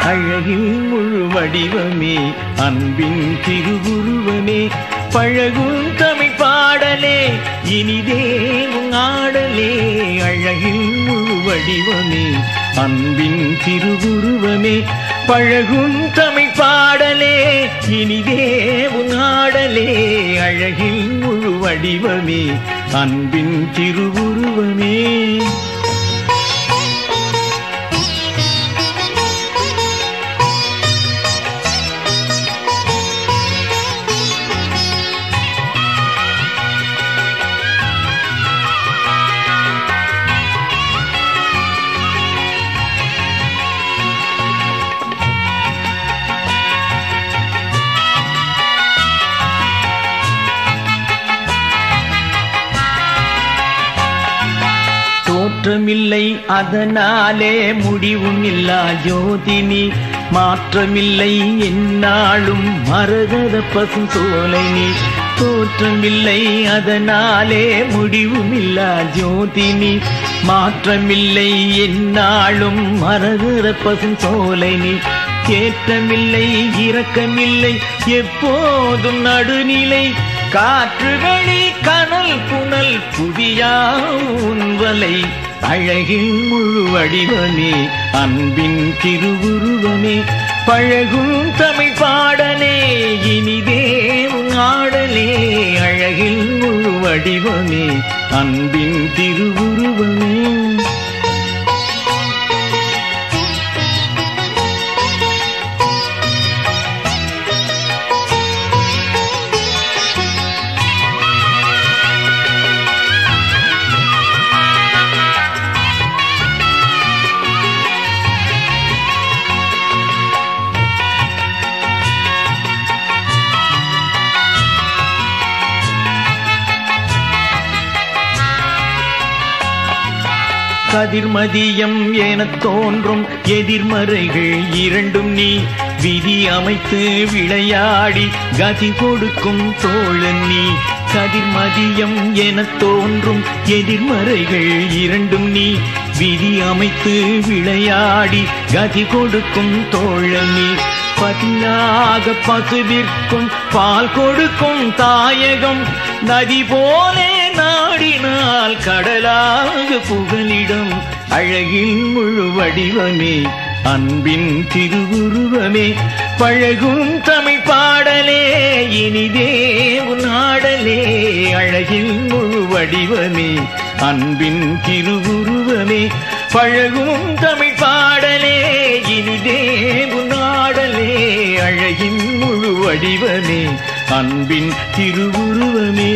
அழகில் முழு வடிவமே அன்பின் திருவுருவமே பழகும் தமிழ் பாடலே இனிதே ஆடலே அழகில் முழு வடிவமே அன்பின் திருவுருவமே பழகும் தமிழ் பாடலே இனிதே ஆடலே அழகில் முழு வடிவமே அன்பின் திருவுருவமே தோற்றமில்லை அதனாலே முடிவும் இல்லா ஜோதினி மாற்றமில்லை என்னாலும் மரகத பசும் சோலை நீ தோற்றமில்லை அதனாலே முடிவும் இல்லா ஜோதினி மாற்றமில்லை என்னாலும் மரகத பசும் சோலை நீ ஏற்றமில்லை இரக்கமில்லை எப்போதும் நடுநிலை காற்று வெளி கனல் புனல் புதியா உன்வலை அழகில் முழு வடிவமே அன்பின் திருவுருவமே பழகும் தமிழ் பாடலே இனிதே ஆடலே அழகில் முழு வடிவமே அன்பின் திருவுருவமே கதிர்மதியம் என தோன்றும் எதிர்மறைகள் இரண்டும் நீ விதி அமைத்து விளையாடி கதி கொடுக்கும் தோழன் நீ கதிர்மதியம் என தோன்றும் எதிர்மறைகள் இரண்டும் நீ விதி அமைத்து விளையாடி கதி கொடுக்கும் தோழன் நீ பதியாக பசுவிற்கும் பால் கொடுக்கும் தாயகம் நதி போலே நாடினால் கடலாக புகலிடம் அழகில் முழு வடிவமே அன்பின் திருவுருவமே பழகும் தமிழ் பாடலே இனிதே ஆடலே அழகில் முழு வடிவமே அன்பின் திருவுருவமே பழகும் தமிழ் பாடலே இனிதே ஆடலே அழகின் முழு வடிவமே அன்பின் திருவுருவமே